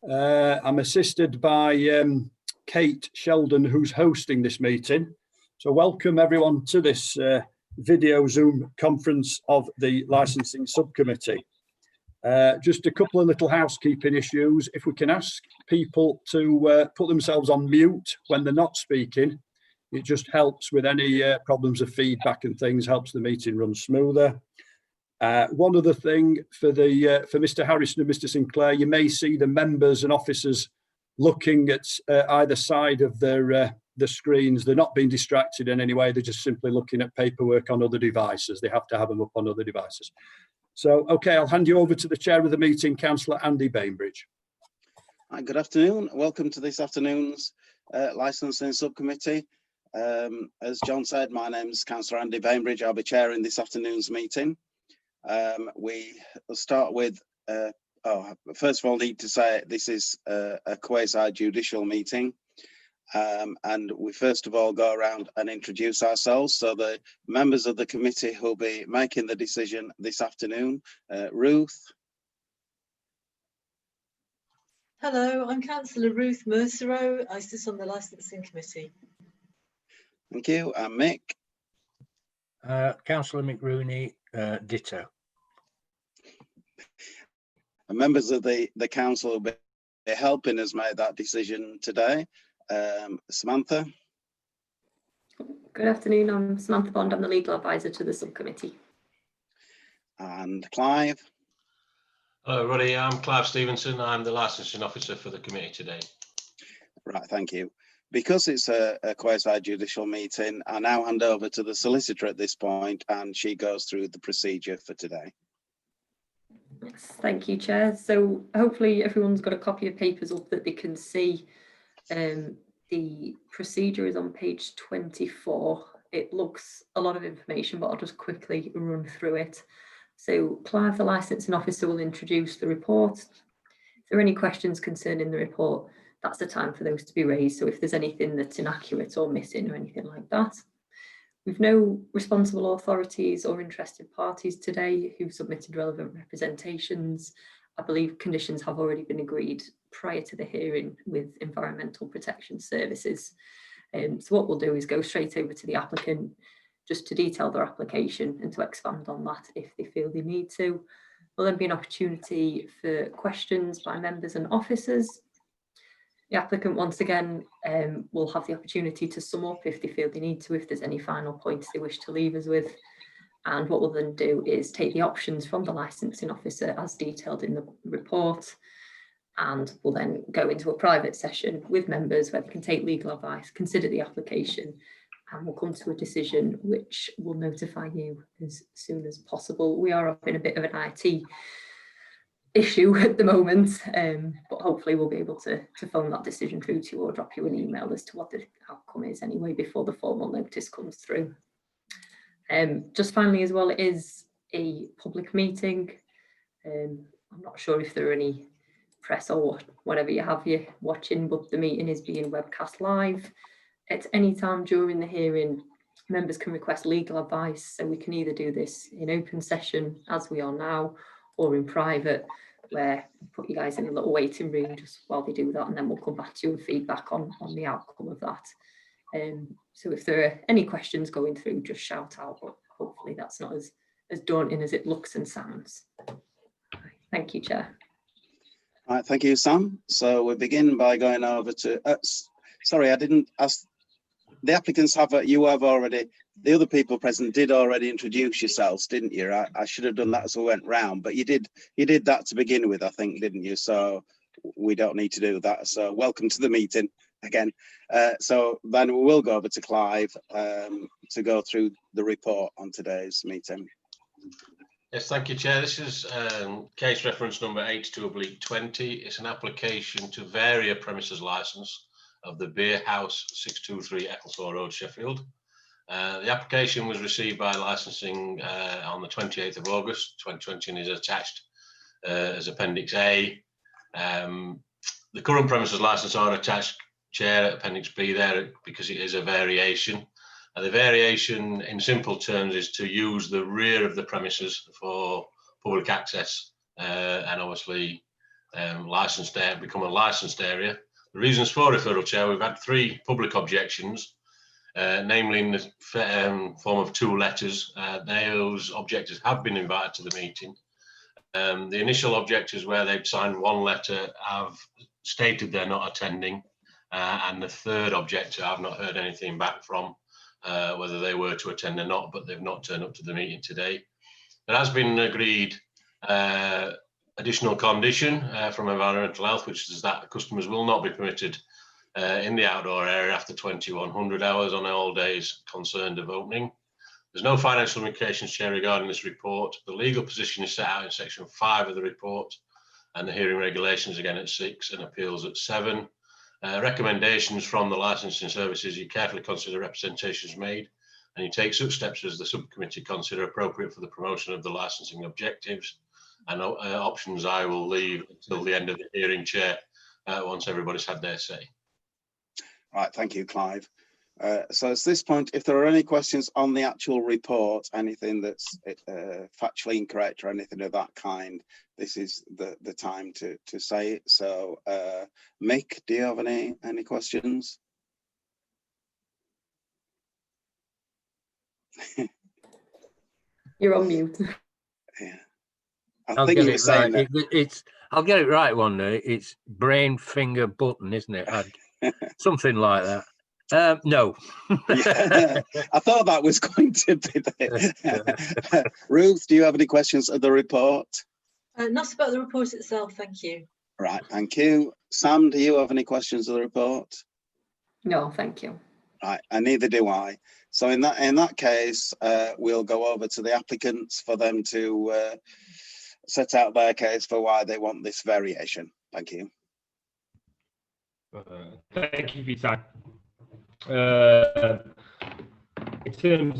I'm assisted by Kate Sheldon, who's hosting this meeting. So welcome everyone to this video Zoom conference of the Licensing Subcommittee. Just a couple of little housekeeping issues. If we can ask people to put themselves on mute when they're not speaking, it just helps with any problems of feedback and things, helps the meeting run smoother. One other thing for Mr. Harrison and Mr. Sinclair, you may see the members and officers looking at either side of the screens. They're not being distracted in any way. They're just simply looking at paperwork on other devices. They have to have them up on other devices. So, okay, I'll hand you over to the chair of the meeting, Councillor Andy Bainbridge. Hi, good afternoon. Welcome to this afternoon's Licensing Subcommittee. As John said, my name is Councillor Andy Bainbridge. I'll be chairing this afternoon's meeting. We will start with, first of all, need to say this is a quasi-judicial meeting. And we first of all go around and introduce ourselves. So the members of the committee who'll be making the decision this afternoon, Ruth. Hello, I'm Councillor Ruth Mercereau. I sit on the Licensing Committee. Thank you. And Mick. Councillor Mick Rooney, ditto. And members of the council will be helping us make that decision today. Samantha. Good afternoon, I'm Samantha Bond. I'm the legal advisor to the subcommittee. And Clive. Hello everybody, I'm Clive Stevenson. I'm the licensing officer for the committee today. Right, thank you. Because it's a quasi-judicial meeting, I now hand over to the solicitor at this point and she goes through the procedure for today. Yes, thank you, Chair. So hopefully everyone's got a copy of papers up that they can see. The procedure is on page 24. It looks a lot of information, but I'll just quickly run through it. So Clive, the licensing officer, will introduce the report. If there are any questions concerning the report, that's the time for those to be raised. So if there's anything that's inaccurate or missing or anything like that. We've no responsible authorities or interested parties today who've submitted relevant representations. I believe conditions have already been agreed prior to the hearing with Environmental Protection Services. So what we'll do is go straight over to the applicant just to detail their application and to expand on that if they feel they need to. There'll then be an opportunity for questions by members and officers. The applicant, once again, will have the opportunity to sum up if they feel they need to, if there's any final points they wish to leave us with. And what we'll then do is take the options from the licensing officer as detailed in the report, and we'll then go into a private session with members where they can take legal advice, consider the application, and we'll come to a decision which will notify you as soon as possible. We are up in a bit of an IT issue at the moment, but hopefully we'll be able to phone that decision through to you or drop you an email as to what the outcome is anyway before the formal notice comes through. Just finally as well, it is a public meeting. I'm not sure if there are any press or whatever you have you watching, but the meeting is being webcast live. At any time during the hearing, members can request legal advice, so we can either do this in open session as we are now, or in private, where we put you guys in a little waiting room just while they do that, and then we'll come back to you with feedback on the outcome of that. So if there are any questions going through, just shout out, but hopefully that's not as daunting as it looks and sounds. Thank you, Chair. All right, thank you, Sam. So we begin by going over to, sorry, I didn't ask, the applicants have, you have already, the other people present did already introduce yourselves, didn't you? I should have done that as we went round, but you did that to begin with, I think, didn't you? So we don't need to do that. So welcome to the meeting again. So then we will go over to Clive to go through the report on today's meeting. Yes, thank you, Chair. This is case reference number 82/20. It's an application to vary a premises licence of the Beer House 623 Ecclesall Road, Sheffield. The application was received by licensing on the 28th of August 2020 and is attached as Appendix A. The current premises licence are attached, Chair, Appendix B there, because it is a variation. The variation in simple terms is to use the rear of the premises for public access and obviously licensed area, become a licensed area. The reasons for referral, Chair, we've had 3 public objections, namely in the form of 2 letters. Those objectors have been invited to the meeting. The initial objectors, where they've signed 1 letter, have stated they're not attending, and the 3rd objector I've not heard anything back from, whether they were to attend or not, but they've not turned up to the meeting today. There has been agreed additional condition from Environmental Health, which is that customers will not be permitted in the outdoor area after 2100 hours on all days concerned of opening. There's no financial implications, Chair, regarding this report. The legal position is set out in section 5 of the report, and the hearing regulations again at 6 and appeals at 7. Recommendations from the licensing services: you carefully consider representations made, and you take such steps as the subcommittee consider appropriate for the promotion of the licensing objectives. And options I will leave until the end of the hearing, Chair, once everybody's had their say. Right, thank you, Clive. So at this point, if there are any questions on the actual report, anything that's factually incorrect or anything of that kind, this is the time to say it. So Mick, do you have any questions? You're on mute. Yeah. I'll think get you were it saying right. I'll get it right one day. It's brain, finger, button, isn't it? Something like that. No. Yeah, I thought that was going to be there. Ruth, do you have any questions of the report? Not about the report itself, thank you. Right, thank you. Sam, do you have any questions of the report? No, thank you. Right, and neither do I. So in that case, we'll go over to the applicants for them to set out their case for why they want this variation. Thank you. Thank you for your time. In terms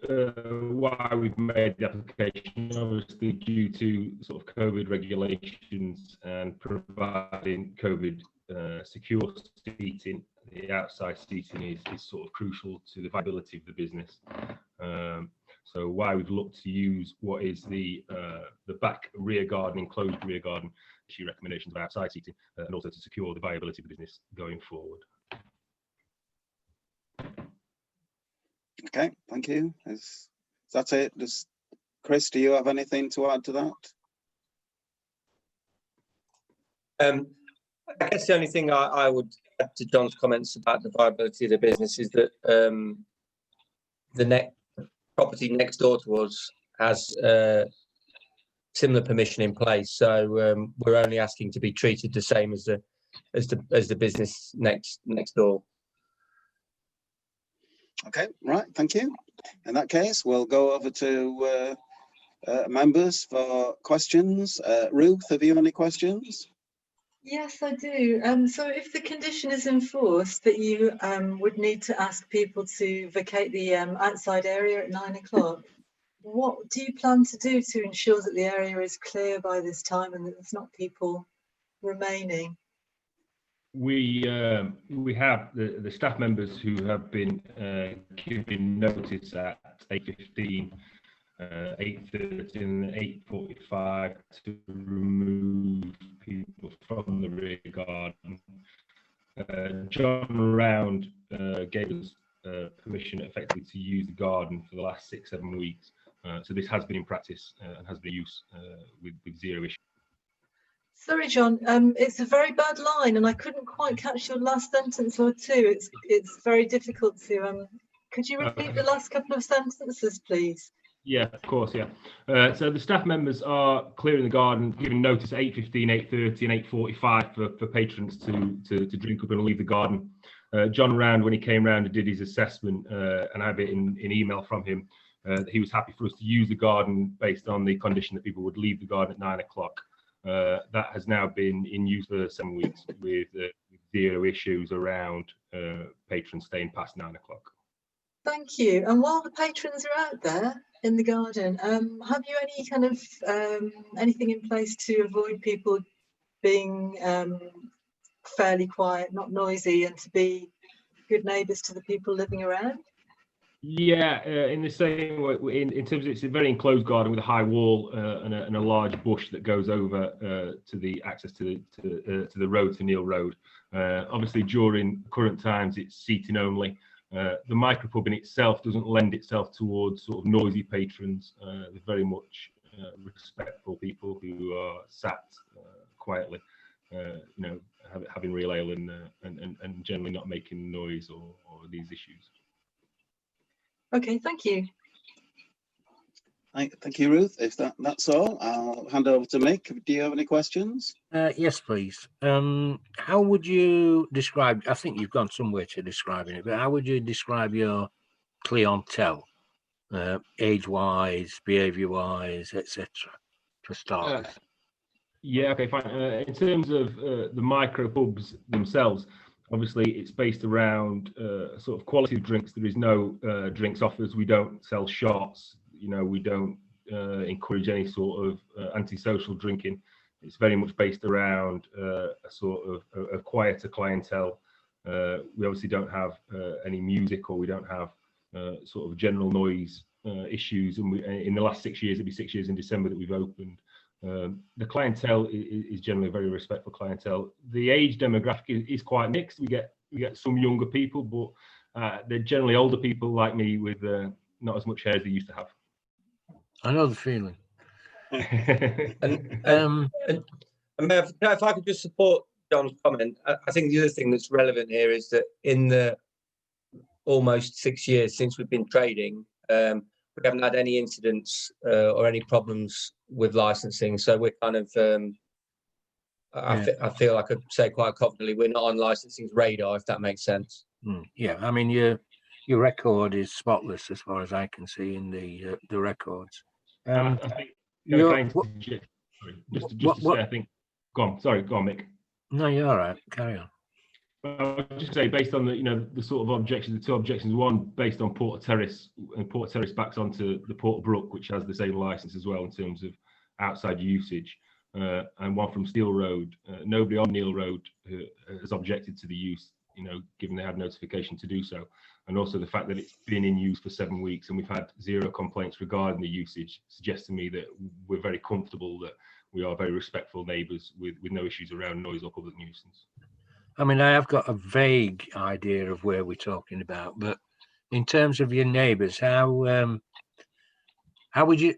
of why we've made the application, obviously due to sort of COVID regulations and providing COVID secure seating, the outside seating is sort of crucial to the viability of the business. So why we've looked to use what is the back rear garden, enclosed rear garden, issue recommendations of outside seating, and also to secure the viability of the business going forward. Okay, thank you. Is that it? Chris, do you have anything to add to that? I guess the only thing I would add to John's comments about the viability of the business is that the property next door to us has similar permission in place, so we're only asking to be treated the same as the business next door. Okay, right, thank you. In that case, we'll go over to members for questions. Ruth, have you any questions? Yes, I do. So if the condition is enforced that you would need to ask people to vacate the outside area at 9 o'clock, what do you plan to do to ensure that the area is clear by this time and that there's not people remaining? We have the staff members who have been given notice at 8:15, 8:30 and 8:45 to remove people from the rear garden. John Round gave us permission effectively to use the garden for the last 6-7 weeks. So this has been in practice and has been used with zero issue. Sorry, John, it's a very bad line and I couldn't quite catch your last sentence or two. It's very difficult to, could you repeat the last couple of sentences, please? Yeah, of course, yeah. So the staff members are clearing the garden, giving notice at 8:15, 8:30 and 8:45 for patrons to drink up and leave the garden. John Round, when he came round and did his assessment, and I have it in email from him, he was happy for us to use the garden based on the condition that people would leave the garden at 9 o'clock. That has now been in use for 7 weeks with zero issues around patrons staying past 9 o'clock. Thank you. And while the patrons are out there in the garden, have you any kind of anything in place to avoid people being fairly quiet, not noisy, and to be good neighbours to the people living around? Yeah, in the same way, in terms of it's a very enclosed garden with a high wall and a large bush that goes over to the access to the road, to Neil Road. Obviously, during current times, it's seating only. The micropub in itself doesn't lend itself towards sort of noisy patrons. They're very much respectful people who are sat quietly, having real ale and generally not making noise or these issues. Okay, thank you. Thank you, Ruth. If that's all, I'll hand over to Mick. Do you have any questions? Yes, please. How would you describe, I think you've gone somewhere to describing it, but how would you describe your clientele, age-wise, behaviour-wise, etc., for starters? Yeah, okay, fine. In terms of the micro pubs themselves, obviously it's based around sort of quality of drinks. There is no drinks offers. We don't sell shots. We don't encourage any sort of antisocial drinking. It's very much based around a sort of a quieter clientele. We obviously don't have any music, or we don't have sort of general noise issues. And in the last 6 years, it'll be 6 years in December that we've opened. The clientele is generally a very respectful clientele. The age demographic is quite mixed. We get some younger people, but they're generally older people like me with not as much hair as they used to have. I know the feeling. And if I could just support John's comment, I think the other thing that's relevant here is that in the almost 6 years since we've been trading, we haven't had any incidents or any problems with licensing. So we're kind of, I feel I could say quite confidently, we're not on licensing's radar, if that makes sense. Yeah, I mean, your record is spotless as far as I can see in the records. I think, just to say, I think, go on, Mick. No, you're all right, carry on. I'll just say, based on the sort of objections, the two objections, one based on Porter Terrace, and Porter Terrace backs onto the Porter Brook, which has the same license as well in terms of outside usage, and one from Steel Road. Nobody on Neil Road has objected to the use, given they had notification to do so, and also the fact that it's been in use for 7 weeks and we've had 0 complaints regarding the usage suggests to me that we're very comfortable, that we are very respectful neighbours with no issues around noise or public nuisance. I mean, I have got a vague idea of where we're talking about, but in terms of your neighbours, how would you?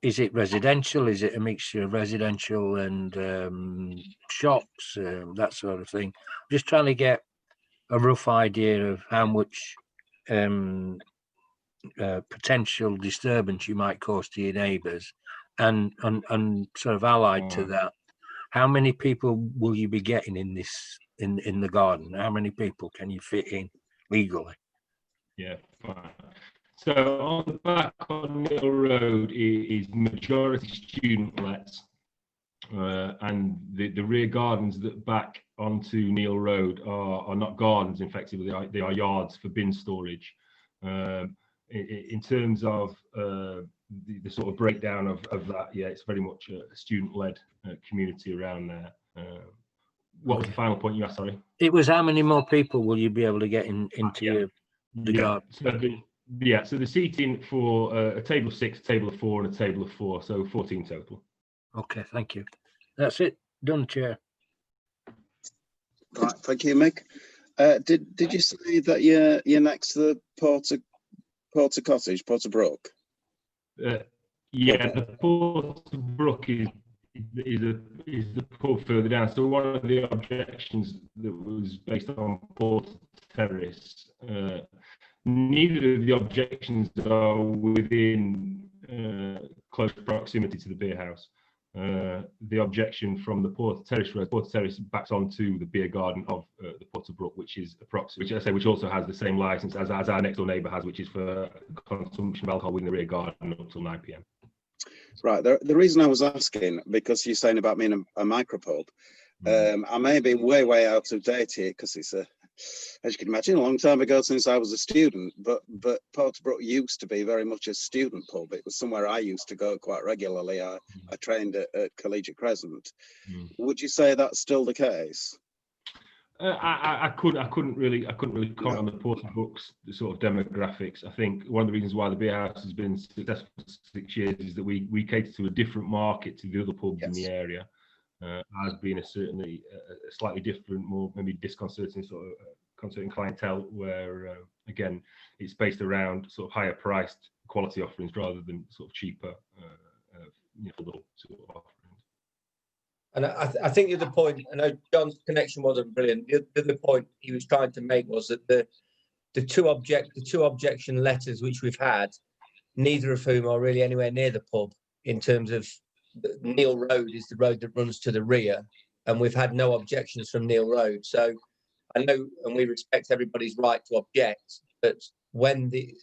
Is it residential? Is it a mixture of residential and shops, that sort of thing? Just trying to get a rough idea of how much potential disturbance you might cause to your neighbours, and sort of allied to that, how many people will you be getting in this? In the garden, how many people can you fit in legally? Yeah, fine. So on the back on Neil Road is majority student lets, and the rear gardens that back onto Neil Road are not gardens. Effectively, they are yards for bin storage. In terms of the sort of breakdown of that, yeah, it's very much a student-led community around there. What was the final point you asked, sorry? It was how many more people will you be able to get into the garden? So the seating for a table of 6, a table of 4 and a table of 4, so 14 total. Okay, thank you. That's it. Done, Chair. Right, thank you, Mick. Did you say that you're next to the Porter Cottage, Porter Brook? Yeah, the Porter Brook is the pub further down. So one of the objections that was based on Porter Terrace, neither of the objections are within close proximity to the beer house. The objection from the Porter Terrace Road, Porter Terrace backs onto the beer garden of the Porter Brook, which is approximately, which also has the same license as our next door neighbour has, which is for consumption of alcohol within the rear garden up till 9 p.m. Right. The reason I was asking, because you're saying about being a micropub, I may be way out of date here, because it's as you can imagine, a long time ago since I was a student. But Porter Brook used to be very much a student pub. It was somewhere I used to go quite regularly. I trained at Collegiate Crescent. Would you say that's still the case? I couldn't really comment on the Porter books, the sort of demographics. I think one of the reasons why the beer house has been successful for 6 years is that we cater to a different market to the other pubs in the area. Has been certainly a slightly different, more maybe disconcerting sort of concerning clientele, where again it's based around sort of higher priced quality offerings rather than sort of cheaper little sort of offerings. And I think the other point, I know John's connection wasn't brilliant. The other point he was trying to make was that the two objection letters which we've had, neither of whom are really anywhere near the pub. In terms of Neil Road is the road that runs to the rear, and we've had no objections from Neil Road. So I know, and we respect everybody's right to object, but when the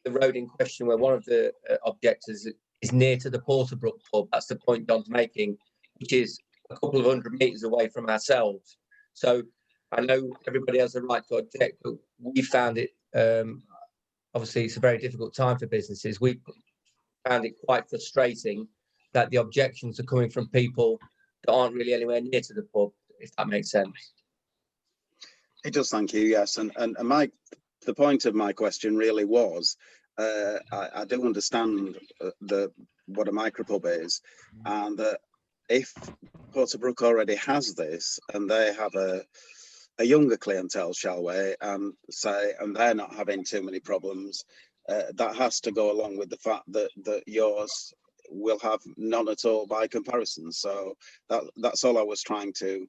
road in question, where one of the objectors is near to the Porterbrook pub, that's the point John's making, which is a couple of 100 metres away from ourselves. So I know everybody has the right to object, but we found it, obviously it's a very difficult time for businesses. We found it quite frustrating that the objections are coming from people that aren't really anywhere near to the pub, if that makes sense. It does, thank you, yes. And the point of my question really was, I do understand what a micropub is, and that if Porterbrook already has this and they have a younger clientele, shall we, and they're not having too many problems, that has to go along with the fact that yours will have none at all by comparison. So that's all I was trying to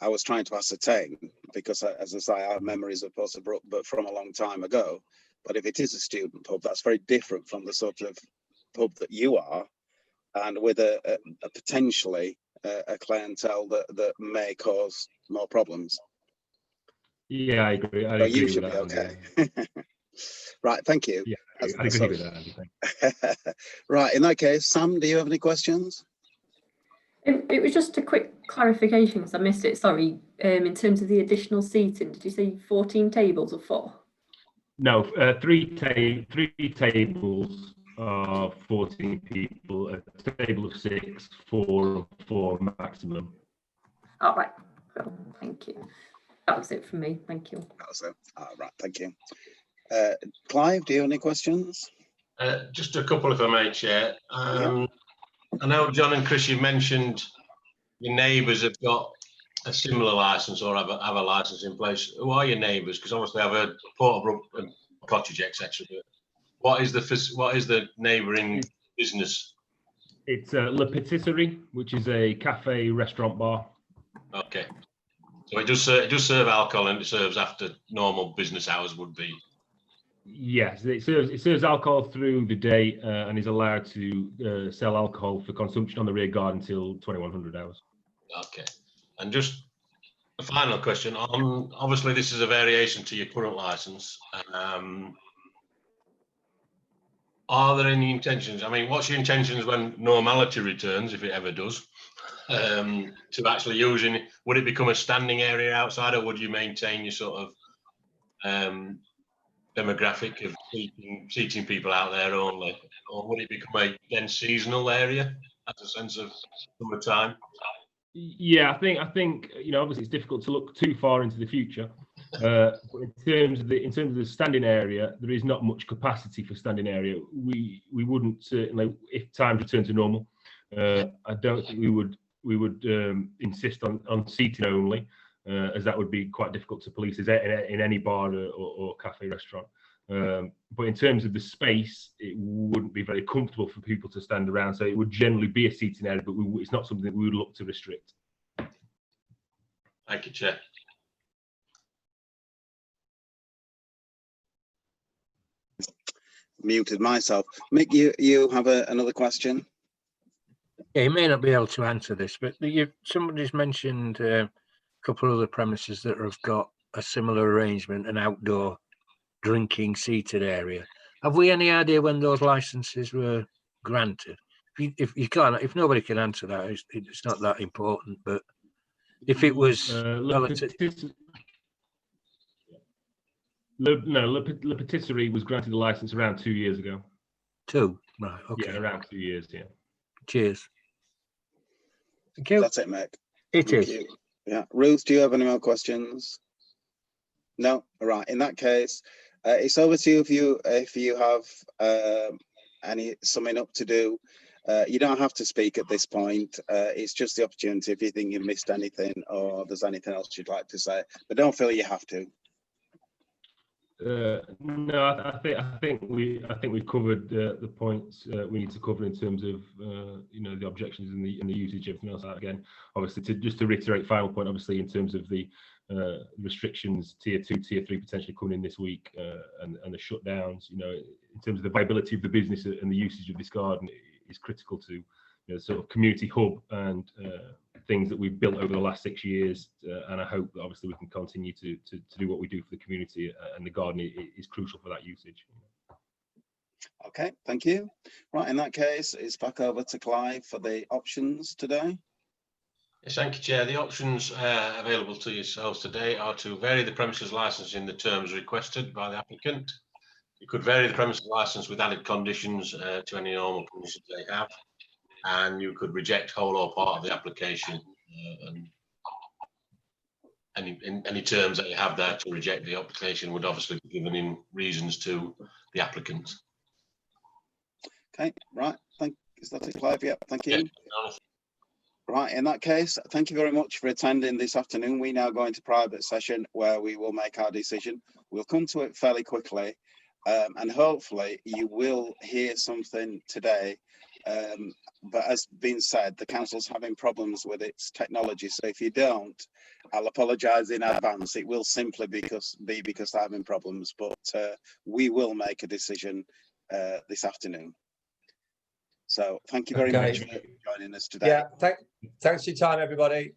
ascertain, because as I say, I have memories of Porterbrook, but from a long time ago. But if it is a student pub, that's very different from the sort of pub that you are, and with a potentially a clientele that may cause more problems. Yeah, I agree. So you should be okay. Right, thank you. Yeah, I agree with that, Andy. Right, in that case, Sam, do you have any questions? It was just a quick clarification because I missed it. Sorry. In terms of the additional seating, did you say 14 tables or 4? No, three tables of 14 people, a table of 6, 4 maximum. All right. Well, thank you. That was it from me. Thank you. That was it. All right, thank you. Clive, do you have any questions? Just a couple, if I may, Chair. Yeah. I know, John and Chris, you mentioned your neighbours have got a similar licence or have a licence in place. Who are your neighbours? Because obviously I've heard Porterbrook and Cottage, etc. But what is the neighbouring business? It's La Patisserie, which is a cafe, restaurant, bar. Okay, so it does serve alcohol, and it serves after normal business hours would be. Yes, it serves alcohol through the day and is allowed to sell alcohol for consumption on the rear guard until 2100 hours. Okay, and just a final question on, obviously this is a variation to your current licence. Are there any intentions? I mean, what's your intentions when normality returns, if it ever does, to actually using? Would it become a standing area outside, or would you maintain your sort of demographic of seating people out there only, or would it become a then seasonal area as a sense of summertime? Yeah, I think obviously it's difficult to look too far into the future. But in terms of the standing area, there is not much capacity for standing area. We wouldn't certainly, if times return to normal, I don't think we would insist on seating only, as that would be quite difficult to police in any bar or cafe restaurant. But in terms of the space, it wouldn't be very comfortable for people to stand around. So it would generally be a seating area, but it's not something that we would look to restrict. Thank you, Chair. Muted myself. Mick, you have another question? Yeah, you may not be able to answer this, but somebody's mentioned a couple of other premises that have got a similar arrangement, an outdoor drinking seated area. Have we any idea when those licenses were granted? If nobody can answer that, it's not that important. But if it was La Patisserie was granted a license around 2 years ago. 2, right? Okay. Yeah, around 2 years. Yeah. Cheers. Thank you. That's it, Mick. It Thank is. you. Yeah, Ruth, do you have any more questions? No, all right. In that case, it's over to you if you have any summing up to do. You don't have to speak at this point. It's just the opportunity if you think you missed anything or there's anything else you'd like to say, but don't feel you have to. No, I think we've covered the points we need to cover in terms of you know, the objections and the usage, everything else. Again, obviously, just to reiterate, final point, obviously, in terms of the restrictions, tier 2, tier 3 potentially coming in this week, and the shutdowns. You know, in terms of the viability of the business and the usage of this garden is critical to, you know, sort of community hub and things that we've built over the last 6 years, and I hope that obviously we can continue to do what we do for the community, and the garden is crucial for that usage. Okay, thank you. Right, in that case, it's back over to Clive for the options today. Yes, thank you, Chair. The options available to yourselves today are to vary the premises licence in the terms requested by the applicant. You could vary the premises licence with added conditions to any normal conditions they have, and you could reject whole or part of the application, and any terms that you have there to reject the application would obviously be given in reasons to the applicant. Okay, right. Is that it, Clive? Yeah, thank you. Yeah. Right, in that case, thank you very much for attending this afternoon. We now go into private session where we will make our decision. We'll come to it fairly quickly, and hopefully you will hear something today. But as been said, the council's having problems with its technology. So if you don't, I'll apologise in advance. It will simply be because they're having problems, but we will make a decision this afternoon. So thank you very much for joining us today. Yeah, thanks for your time, everybody.